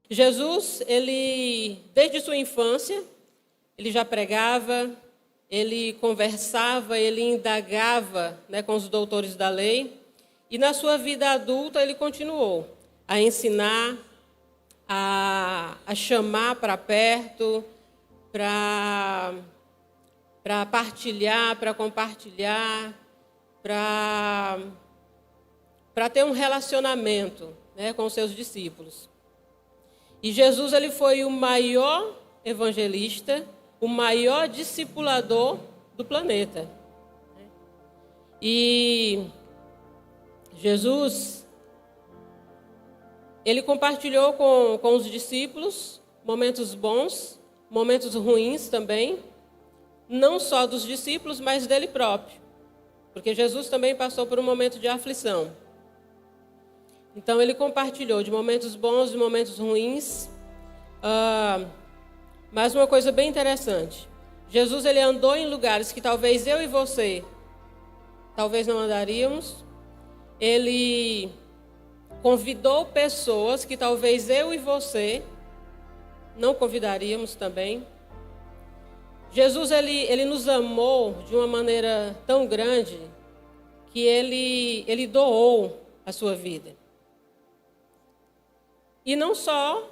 Jesus, ele, desde sua infância, ele já pregava, ele conversava, ele indagava, com os doutores da lei. E na sua vida adulta ele continuou a ensinar, a chamar para perto, para partilhar, para compartilhar, para ter um relacionamento, com os seus discípulos. E Jesus ele foi o maior evangelista, o maior discipulador do planeta. E Jesus, ele compartilhou com os discípulos momentos bons, momentos ruins também, não só dos discípulos, mas dele próprio. Porque Jesus também passou por um momento de aflição. Então, ele compartilhou de momentos bons, de momentos ruins. Mas uma coisa bem interessante. Jesus ele andou em lugares que talvez eu e você, talvez não andaríamos. Ele convidou pessoas que talvez eu e você não convidaríamos também. Jesus ele nos amou de uma maneira tão grande que ele doou a sua vida. E não só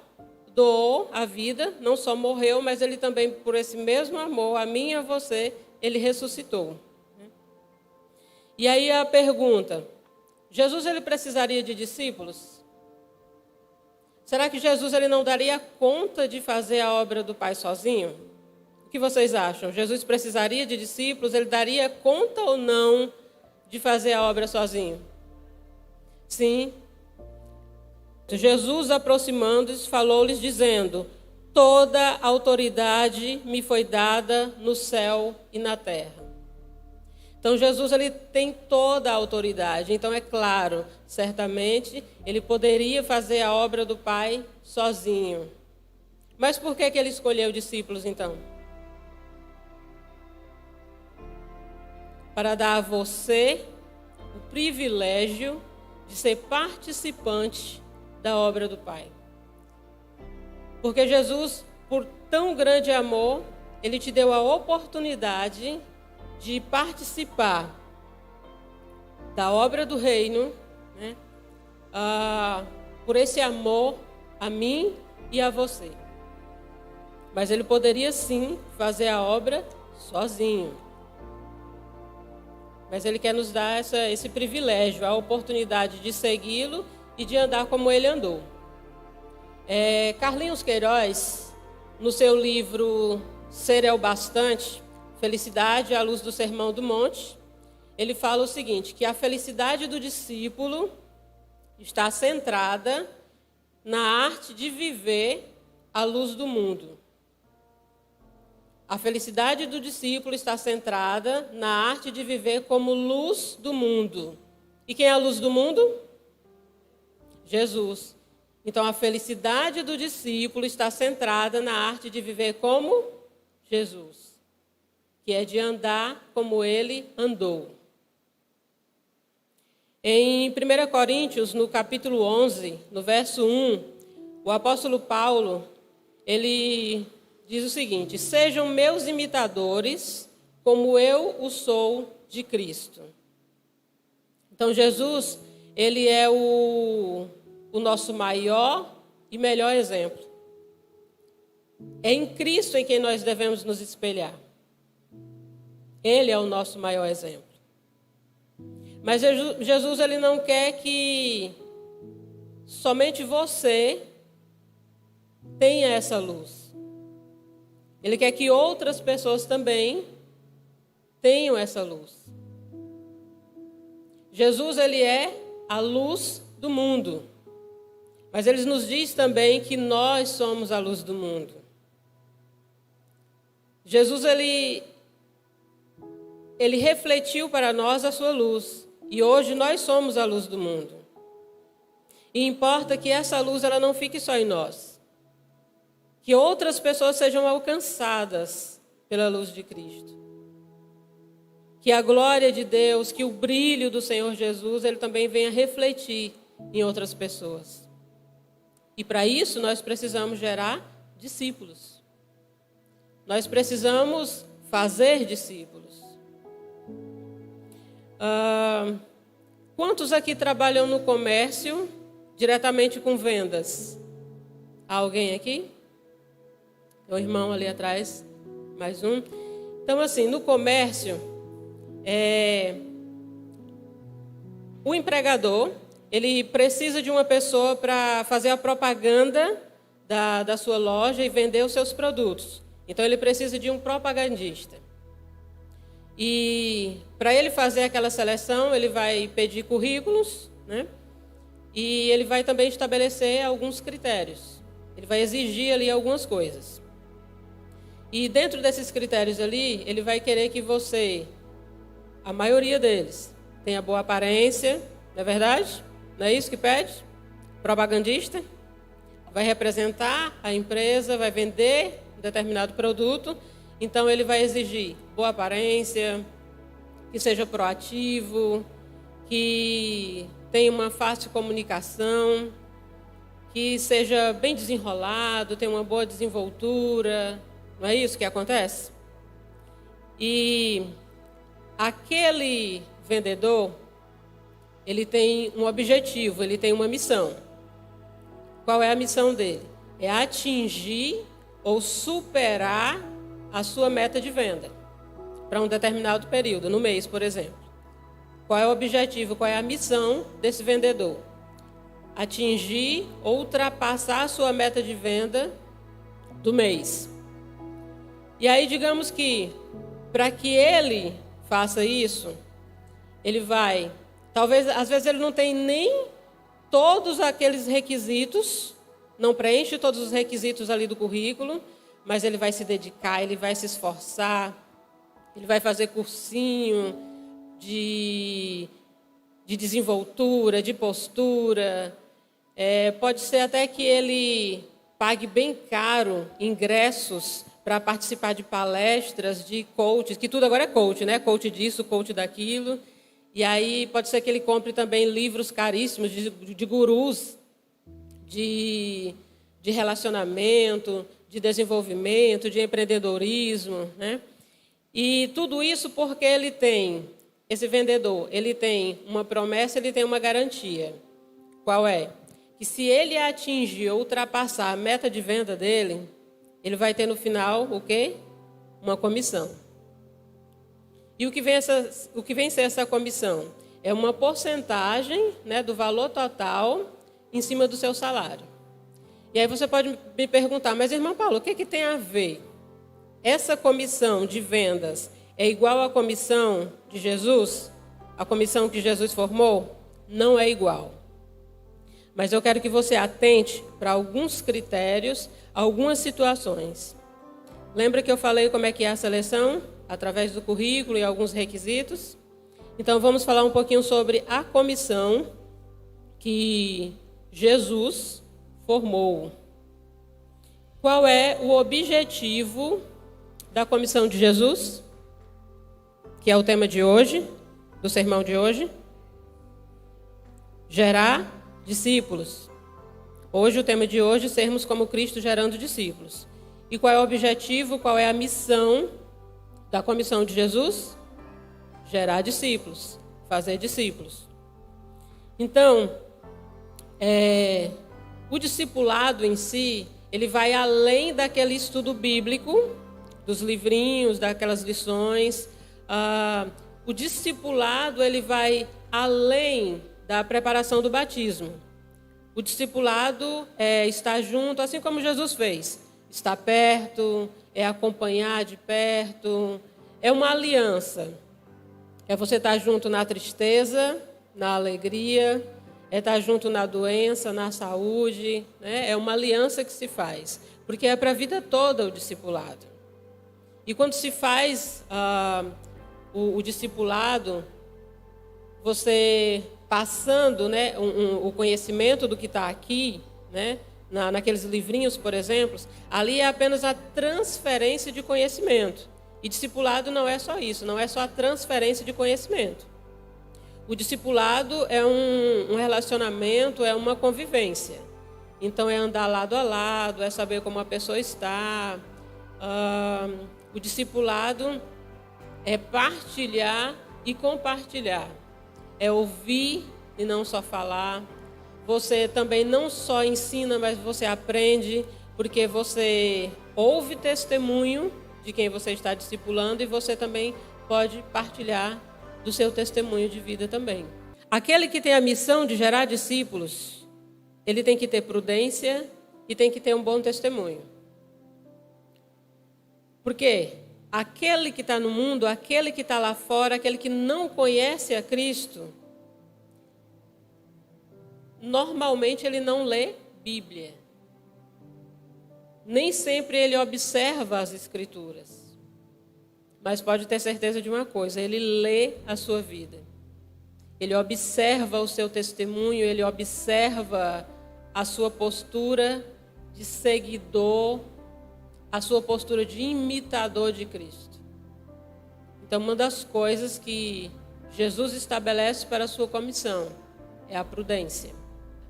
doou a vida, não só morreu, mas ele também, por esse mesmo amor, a mim e a você, ele ressuscitou. E aí a pergunta, Jesus ele precisaria de discípulos? Será que Jesus ele não daria conta de fazer a obra do Pai sozinho? O que vocês acham? Jesus precisaria de discípulos? Ele daria conta ou não de fazer a obra sozinho? Sim. Jesus, aproximando-se, falou-lhes dizendo: toda autoridade me foi dada no céu e na terra. Então, Jesus ele tem toda a autoridade. Então, é claro, certamente, ele poderia fazer a obra do Pai sozinho. Mas por que ele escolheu discípulos, então? Para dar a você o privilégio de ser participante da obra do Pai. Porque Jesus, por tão grande amor, ele te deu a oportunidade de participar da obra do reino, por esse amor a mim e a você. Mas ele poderia sim fazer a obra sozinho. Mas ele quer nos dar esse privilégio, a oportunidade de segui-lo e de andar como ele andou. Carlinhos Queiroz, no seu livro Ser é o Bastante, Felicidade à Luz do Sermão do Monte, ele fala o seguinte, que a felicidade do discípulo está centrada na arte de viver à luz do mundo. A felicidade do discípulo está centrada na arte de viver como luz do mundo. E quem é a luz do mundo? Jesus. Então, a felicidade do discípulo está centrada na arte de viver como Jesus, que é de andar como ele andou. Em 1 Coríntios, no capítulo 11, no verso 1, o apóstolo Paulo, ele diz o seguinte: sejam meus imitadores, como eu o sou de Cristo. Então, Jesus, ele é o nosso maior e melhor exemplo. É em Cristo em quem nós devemos nos espelhar. Ele é o nosso maior exemplo. Mas Jesus ele não quer que somente você tenha essa luz. Ele quer que outras pessoas também tenham essa luz. Jesus ele é a luz do mundo. Mas ele nos diz também que nós somos a luz do mundo. Jesus ele refletiu para nós a sua luz. E hoje nós somos a luz do mundo. E importa que essa luz ela não fique só em nós. Que outras pessoas sejam alcançadas pela luz de Cristo. que a glória de Deus, que o brilho do Senhor Jesus, ele também venha refletir em outras pessoas. E para isso nós precisamos gerar discípulos. Nós precisamos fazer discípulos. Quantos aqui trabalham no comércio diretamente com vendas? Há alguém aqui? O irmão ali atrás, mais um. Então, assim, no comércio, o empregador, ele precisa de uma pessoa para fazer a propaganda da sua loja e vender os seus produtos. Então, ele precisa de um propagandista. E para ele fazer aquela seleção, ele vai pedir currículos, né? E ele vai também estabelecer alguns critérios. Ele vai exigir ali algumas coisas. E dentro desses critérios ali, ele vai querer que você, a maioria deles, tenha boa aparência, não é verdade? Não é isso que pede? Propagandista, vai representar a empresa, vai vender um determinado produto, então ele vai exigir boa aparência, que seja proativo, que tenha uma fácil comunicação, que seja bem desenrolado, tenha uma boa desenvoltura. Não é isso que acontece? E aquele vendedor, ele tem um objetivo, ele tem uma missão. Qual é a missão dele? É atingir ou superar a sua meta de venda para um determinado período, no mês, por exemplo. Qual é o objetivo, qual é a missão desse vendedor? Atingir ou ultrapassar a sua meta de venda do mês. E aí, digamos que, para que ele faça isso, ele vai... Talvez, às vezes, ele não tem nem todos aqueles requisitos, não preenche todos os requisitos ali do currículo, mas ele vai se dedicar, ele vai se esforçar, ele vai fazer cursinho de desenvoltura, de postura. Pode ser até que ele pague bem caro ingressos para participar de palestras de coaches, que tudo agora é coach, né? Coach disso, coach daquilo. E aí pode ser que ele compre também livros caríssimos de gurus, de relacionamento, de desenvolvimento, de empreendedorismo, né? E tudo isso porque ele tem, esse vendedor, ele tem uma promessa, ele tem uma garantia. Qual é? Que se ele atingir ou ultrapassar a meta de venda dele, ele vai ter no final o quê? Uma comissão. E o que vem ser essa comissão? É uma porcentagem, né, do valor total em cima do seu salário. E aí você pode me perguntar, mas irmão Paulo, o que tem a ver? Essa comissão de vendas é igual à comissão de Jesus? A comissão que Jesus formou? Não é igual. Mas eu quero que você atente para alguns critérios, algumas situações. Lembra que eu falei como é que é a seleção? Através do currículo e alguns requisitos. Então, vamos falar um pouquinho sobre a comissão que Jesus formou. Qual é o objetivo da comissão de Jesus? Que é o tema de hoje, do sermão de hoje. Gerar discípulos. Hoje, o tema de hoje, sermos como Cristo gerando discípulos. E qual é o objetivo, qual é a missão da comissão de Jesus? Gerar discípulos, fazer discípulos. Então, o discipulado em si, ele vai além daquele estudo bíblico, dos livrinhos, daquelas lições. O discipulado, ele vai além da preparação do batismo. O discipulado é estar junto, assim como Jesus fez. Estar perto, é acompanhar de perto, é uma aliança. É você estar junto na tristeza, na alegria, é estar junto na doença, na saúde, né? É uma aliança que se faz, porque é para a vida toda o discipulado. E quando se faz o discipulado, você passando, né, o conhecimento do que está aqui, né, naqueles livrinhos, por exemplo, ali é apenas a transferência de conhecimento. E discipulado não é só isso, não é só a transferência de conhecimento. O discipulado é um relacionamento, é uma convivência. Então é andar lado a lado, é saber como a pessoa está. O discipulado é partilhar e compartilhar. É ouvir e não só falar. Você também não só ensina, mas você aprende, porque você ouve testemunho de quem você está discipulando e você também pode partilhar do seu testemunho de vida também. Aquele que tem a missão de gerar discípulos, ele tem que ter prudência e tem que ter um bom testemunho. Porque aquele que está no mundo, aquele que está lá fora, aquele que não conhece a Cristo, normalmente ele não lê Bíblia. Nem sempre ele observa as Escrituras. Mas pode ter certeza de uma coisa, ele lê a sua vida. Ele observa o seu testemunho, ele observa a sua postura de seguidor, a sua postura de imitador de Cristo. Então, uma das coisas que Jesus estabelece para a sua comissão é a prudência.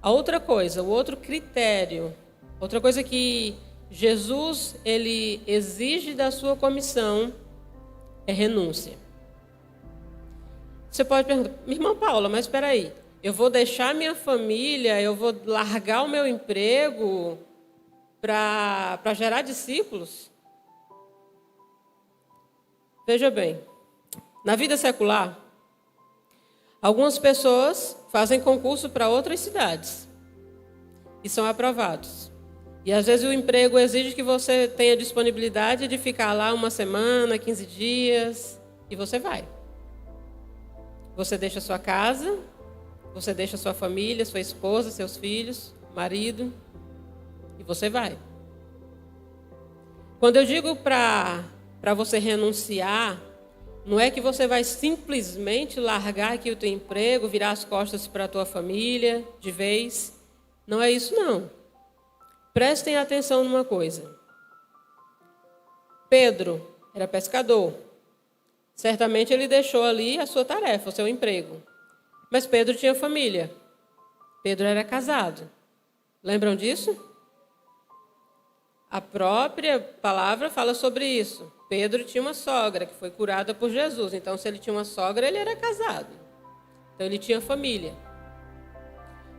A outra coisa, o outro critério, outra coisa que Jesus ele exige da sua comissão é renúncia. Você pode perguntar, minha irmã Paula, mas espera aí, eu vou deixar minha família, eu vou largar o meu emprego para gerar discípulos? Veja bem, na vida secular, algumas pessoas fazem concurso para outras cidades e são aprovados. E às vezes o emprego exige que você tenha disponibilidade de ficar lá uma semana, 15 dias, e você vai. Você deixa sua casa, você deixa sua família, sua esposa, seus filhos, marido, e você vai. Quando eu digo para você renunciar, não é que você vai simplesmente largar aqui o teu emprego, virar as costas para a tua família de vez. Não é isso, não. Prestem atenção numa coisa. Pedro era pescador. Certamente ele deixou ali a sua tarefa, o seu emprego. Mas Pedro tinha família. Pedro era casado. Lembram disso? A própria palavra fala sobre isso. Pedro tinha uma sogra que foi curada por Jesus. Então, se ele tinha uma sogra, ele era casado. Então, ele tinha família.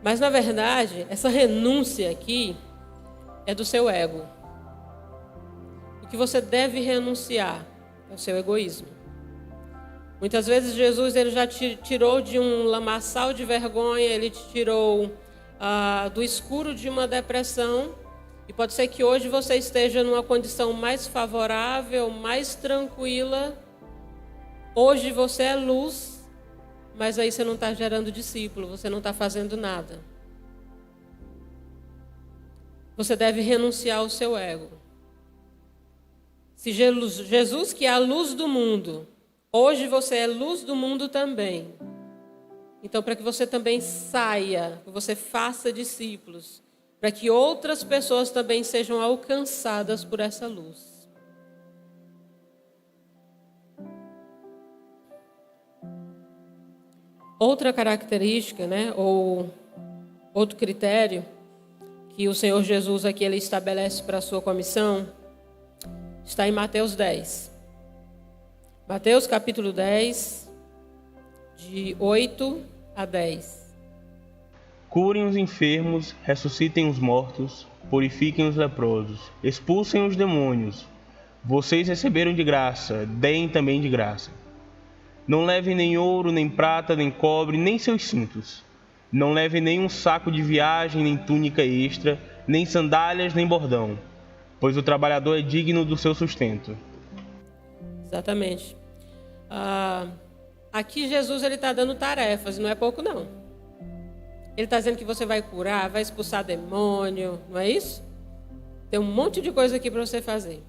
Mas, na verdade, essa renúncia aqui é do seu ego. O que você deve renunciar é o seu egoísmo. Muitas vezes Jesus ele já te tirou de um lamaçal de vergonha, ele te tirou do escuro de uma depressão. E pode ser que hoje você esteja numa condição mais favorável, mais tranquila. Hoje você é luz, mas aí você não está gerando discípulo, você não está fazendo nada. Você deve renunciar ao seu ego. Se Jesus, que é a luz do mundo, hoje você é luz do mundo também. Então, para que você também saia, que você faça discípulos, para que outras pessoas também sejam alcançadas por essa luz. Outra característica, ou outro critério que o Senhor Jesus aqui ele estabelece para a sua comissão, está em Mateus 10. Mateus capítulo 10, de 8 a 10. Curem os enfermos, ressuscitem os mortos, purifiquem os leprosos, expulsem os demônios. Vocês receberam de graça, deem também de graça. Não levem nem ouro, nem prata, nem cobre, nem seus cintos. Não levem nenhum saco de viagem, nem túnica extra, nem sandálias, nem bordão, pois o trabalhador é digno do seu sustento. Exatamente. Aqui Jesus está dando tarefas, não é pouco não. Ele está dizendo que você vai curar, vai expulsar demônio, não é isso? Tem um monte de coisa aqui para você fazer.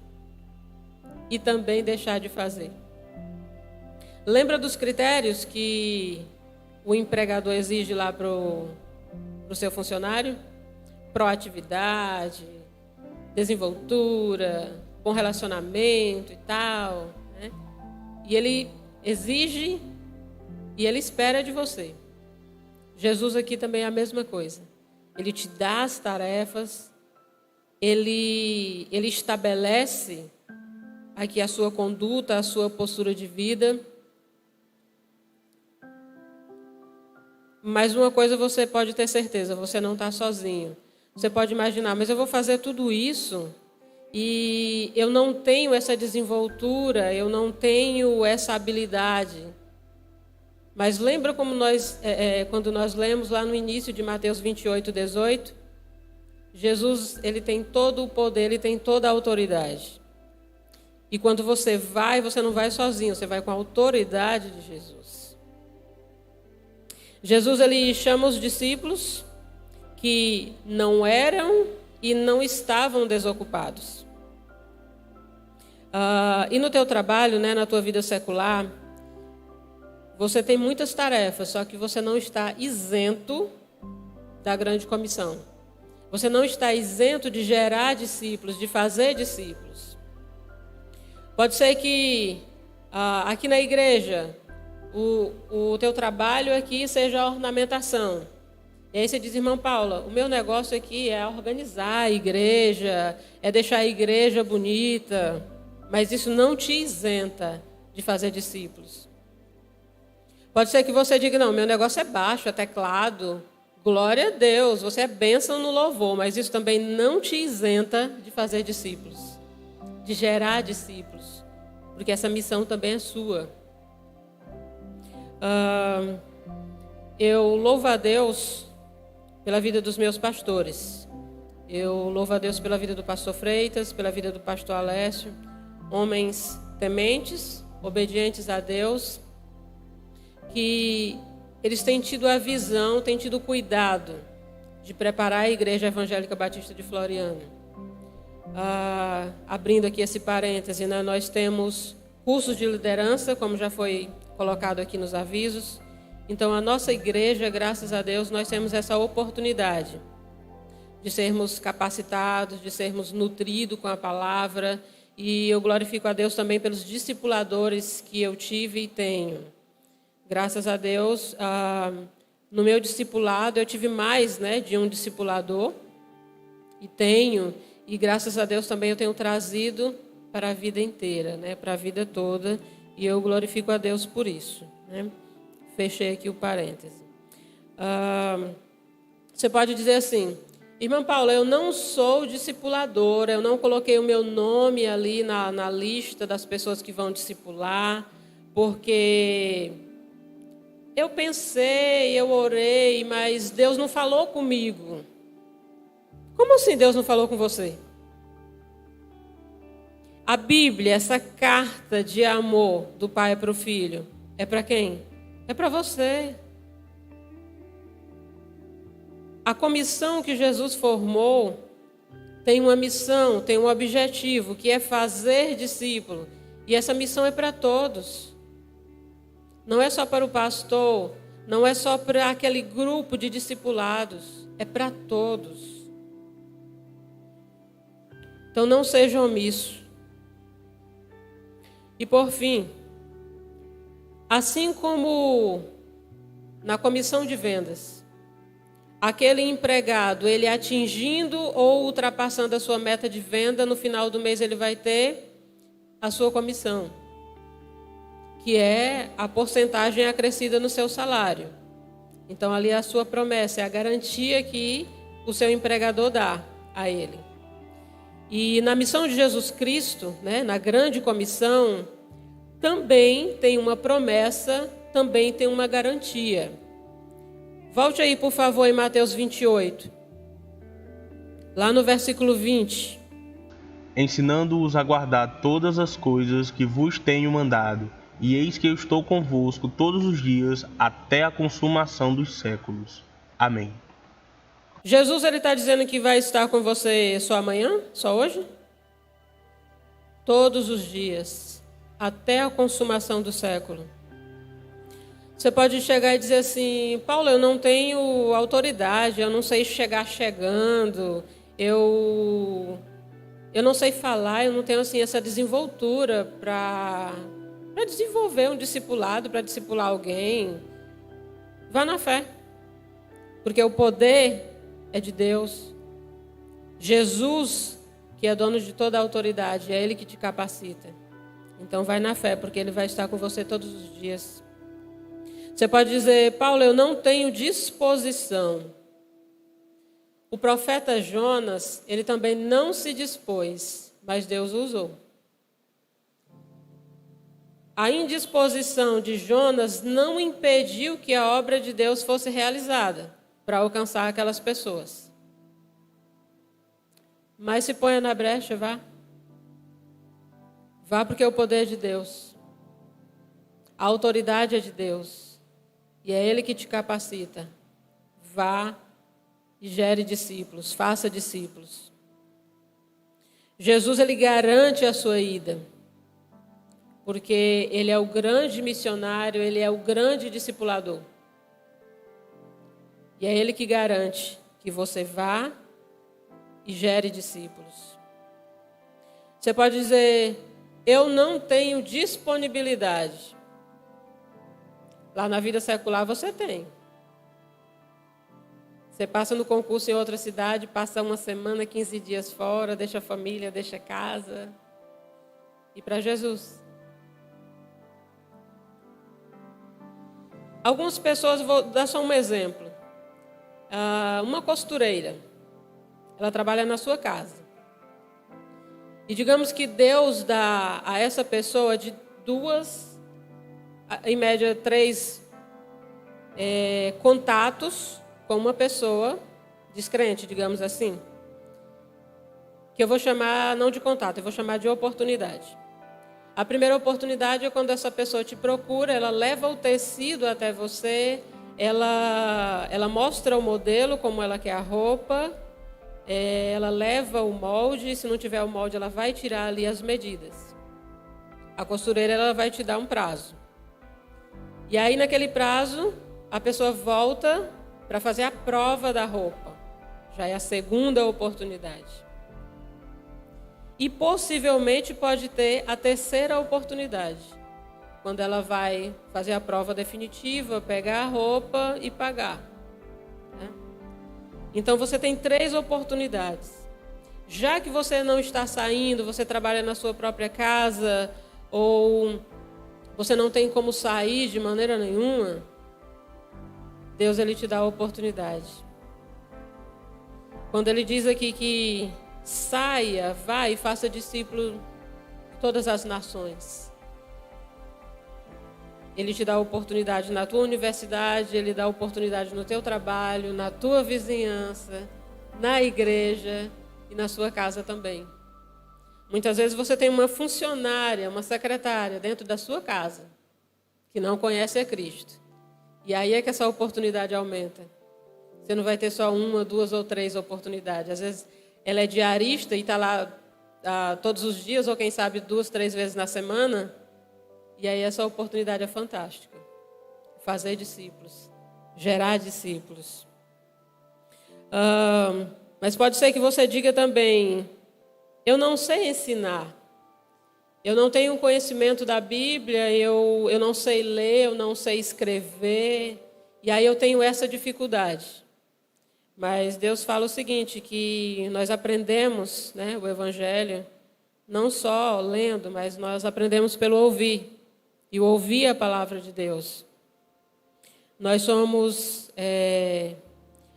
E também deixar de fazer. Lembra dos critérios que o empregador exige lá para o seu funcionário? Proatividade, desenvoltura, bom relacionamento e tal. e Ele exige e Ele espera de você. Jesus aqui também é a mesma coisa. Ele te dá as tarefas, Ele estabelece aqui a sua conduta, a sua postura de vida. Mas uma coisa você pode ter certeza, você não está sozinho. Você pode imaginar, mas eu vou fazer tudo isso e eu não tenho essa desenvoltura, eu não tenho essa habilidade. Mas lembra como quando nós lemos lá no início de Mateus 28, 18? Jesus, ele tem todo o poder, ele tem toda a autoridade. E quando você não vai sozinho, você vai com a autoridade de Jesus. Jesus, ele chama os discípulos que não eram e não estavam desocupados. E no teu trabalho, né, na tua vida secular, você tem muitas tarefas, só que você não está isento da grande comissão. Você não está isento de gerar discípulos, de fazer discípulos. Pode ser que aqui na igreja o teu trabalho aqui seja a ornamentação. E aí você diz, irmã Paula, o meu negócio aqui é organizar a igreja, é deixar a igreja bonita, mas isso não te isenta de fazer discípulos. Pode ser que você diga, não, meu negócio é baixo, é teclado, glória a Deus, você é bênção no louvor, mas isso também não te isenta de fazer discípulos, de gerar discípulos, porque essa missão também é sua. Eu louvo a Deus pela vida dos meus pastores. Eu louvo a Deus pela vida do pastor Freitas, pela vida do pastor Alessio, homens tementes, obedientes a Deus, que eles têm tido a visão, têm tido o cuidado de preparar a Igreja Evangélica Batista de Floriano. Abrindo aqui esse parêntese, né, nós temos cursos de liderança, como já foi colocado aqui nos avisos. Então, a nossa igreja, graças a Deus, nós temos essa oportunidade de sermos capacitados, de sermos nutridos com a palavra. E eu glorifico a Deus também pelos discipuladores que eu tive e tenho. Graças a Deus, no meu discipulado, eu tive mais, né, de um discipulador. E graças a Deus também eu tenho trazido para a vida inteira, né, para a vida toda. E eu glorifico a Deus por isso, né? Fechei aqui o parêntese. Você pode dizer assim, irmã Paula, eu não sou discipuladora, eu não coloquei o meu nome ali na lista das pessoas que vão discipular, porque eu pensei, eu orei, mas Deus não falou comigo. Como assim Deus não falou com você? A Bíblia, essa carta de amor do pai para o filho, é para quem? É para você. A comissão que Jesus formou tem uma missão, tem um objetivo, que é fazer discípulo. E essa missão é para todos. Não é só para o pastor, não é só para aquele grupo de discipulados, é para todos. Então não seja omisso. E por fim, assim como na comissão de vendas, aquele empregado, ele atingindo ou ultrapassando a sua meta de venda, no final do mês ele vai ter a sua comissão, que é a porcentagem acrescida no seu salário. Então ali é a sua promessa, é a garantia que o seu empregador dá a ele. E na missão de Jesus Cristo, né, na grande comissão, também tem uma promessa, também tem uma garantia. Volte aí, por favor, em Mateus 28. Lá no versículo 20. Ensinando-os a guardar todas as coisas que vos tenho mandado, e eis que eu estou convosco todos os dias, até a consumação dos séculos. Amém. Jesus, ele está dizendo que vai estar com você só amanhã? Só hoje? Todos os dias, até a consumação do século. Você pode chegar e dizer assim, Paulo, eu não tenho autoridade, eu não sei chegar chegando, eu não sei falar, eu não tenho assim essa desenvoltura para para desenvolver um discipulado, para discipular alguém. Vá na fé, porque o poder é de Deus. Jesus, que é dono de toda a autoridade, é Ele que te capacita. Então vai na fé, porque Ele vai estar com você todos os dias. Você pode dizer: Paulo, eu não tenho disposição. O profeta Jonas, ele também não se dispôs, mas Deus o usou. A indisposição de Jonas não impediu que a obra de Deus fosse realizada para alcançar aquelas pessoas. Mas se ponha na brecha, vá. Vá, porque o poder é de Deus. A autoridade é de Deus. E é Ele que te capacita. Vá e gere discípulos, faça discípulos. Jesus, Ele garante a sua ida. Porque Ele é o grande missionário, Ele é o grande discipulador. E é Ele que garante que você vá e gere discípulos. Você pode dizer: eu não tenho disponibilidade. Lá na vida secular você tem. Você passa no concurso em outra cidade, passa uma semana, 15 dias fora, deixa a família, deixa a casa. E para Jesus. Algumas pessoas, vou dar só um exemplo. Uma costureira, ela trabalha na sua casa. E digamos que Deus dá a essa pessoa de 2, em média 3 contatos com uma pessoa descrente, digamos assim. Que eu vou chamar não de contato, eu vou chamar de oportunidade. A primeira oportunidade é quando essa pessoa te procura, ela leva o tecido até você, ela mostra o modelo, como ela quer a roupa, ela leva o molde, se não tiver o molde, ela vai tirar ali as medidas. A costureira, ela vai te dar um prazo. E aí, naquele prazo, a pessoa volta para fazer a prova da roupa. Já é a segunda oportunidade. E possivelmente pode ter a terceira oportunidade, quando ela vai fazer a prova definitiva, pegar a roupa e pagar. Né? Então você tem 3 oportunidades. Já que você não está saindo, você trabalha na sua própria casa, ou você não tem como sair de maneira nenhuma, Deus, Ele te dá a oportunidade. Quando Ele diz aqui que saia, vá e faça discípulo de todas as nações. Ele te dá a oportunidade na tua universidade, Ele dá a oportunidade no teu trabalho, na tua vizinhança, na igreja e na sua casa também. Muitas vezes você tem uma funcionária, uma secretária dentro da sua casa que não conhece a Cristo. E aí é que essa oportunidade aumenta. Você não vai ter só 1, 2 ou 3 oportunidades. Às vezes ela é diarista e está lá todos os dias, ou quem sabe 2, 3 vezes na semana. E aí essa oportunidade é fantástica. Fazer discípulos, gerar discípulos. Mas pode ser que você diga também: eu não sei ensinar. Eu não tenho conhecimento da Bíblia, eu não sei ler, eu não sei escrever. E aí eu tenho essa dificuldade. Mas Deus fala o seguinte, que nós aprendemos, né, o Evangelho, não só lendo, mas nós aprendemos pelo ouvir. E ouvir a palavra de Deus. Nós somos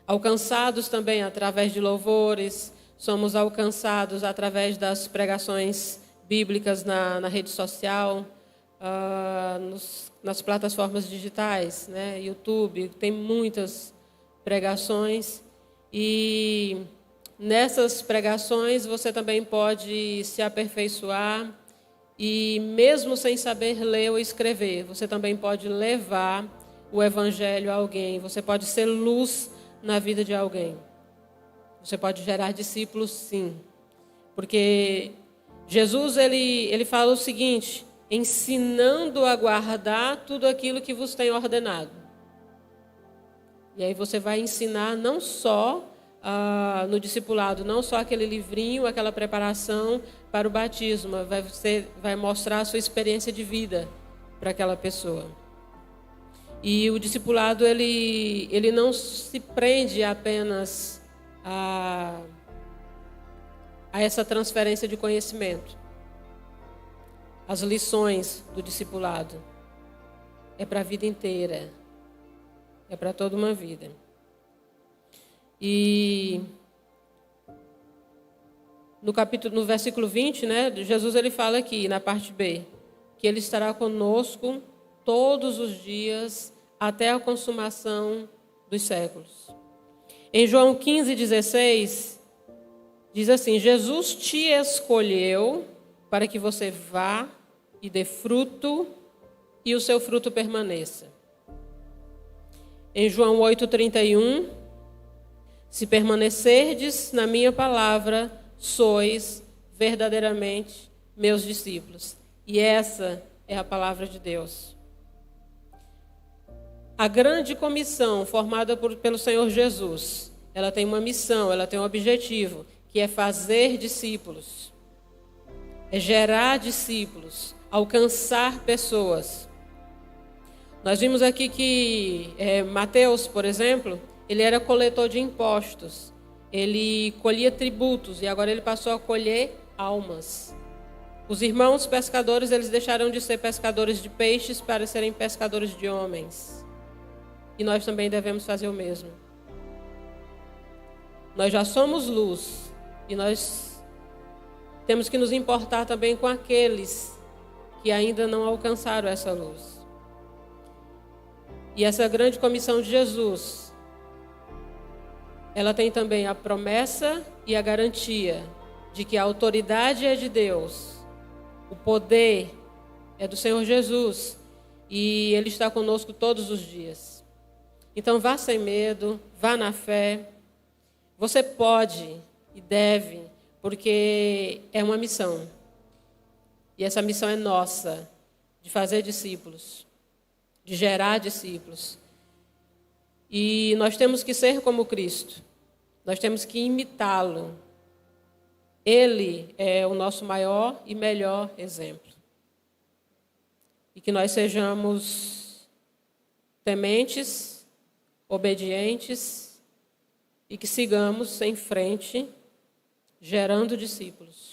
alcançados também através de louvores, somos alcançados através das pregações bíblicas na rede social, nas plataformas digitais, né, YouTube, tem muitas pregações. E nessas pregações você também pode se aperfeiçoar e mesmo sem saber ler ou escrever, você também pode levar o Evangelho a alguém. Você pode ser luz na vida de alguém. Você pode gerar discípulos, sim. Porque Jesus, ele fala o seguinte: ensinando a guardar tudo aquilo que vos tem ordenado. E aí você vai ensinar não só no discipulado, não só aquele livrinho, aquela preparação para o batismo, você vai mostrar a sua experiência de vida para aquela pessoa. E o discipulado, ele não se prende apenas a essa transferência de conhecimento. As lições do discipulado é para a vida inteira. É para toda uma vida. E no versículo 20, né, Jesus ele fala aqui, na parte B, que ele estará conosco todos os dias até a consumação dos séculos. Em João 15:16, diz assim: Jesus te escolheu para que você vá e dê fruto e o seu fruto permaneça. Em João 8:31, se permanecerdes na minha palavra, sois verdadeiramente meus discípulos. E essa é a palavra de Deus. A grande comissão formada pelo Senhor Jesus, ela tem uma missão, ela tem um objetivo, que é fazer discípulos. É gerar discípulos, alcançar pessoas. Nós vimos aqui que Mateus, por exemplo, ele era coletor de impostos. Ele colhia tributos e agora ele passou a colher almas. Os irmãos pescadores, eles deixaram de ser pescadores de peixes para serem pescadores de homens. E nós também devemos fazer o mesmo. Nós já somos luz e nós temos que nos importar também com aqueles que ainda não alcançaram essa luz. E essa grande comissão de Jesus, ela tem também a promessa e a garantia de que a autoridade é de Deus, o poder é do Senhor Jesus e Ele está conosco todos os dias. Então vá sem medo, vá na fé. Você pode e deve, porque é uma missão. E essa missão é nossa, de fazer discípulos, de gerar discípulos. E nós temos que ser como Cristo. Nós temos que imitá-lo. Ele é o nosso maior e melhor exemplo. E que nós sejamos tementes, obedientes e que sigamos em frente, gerando discípulos.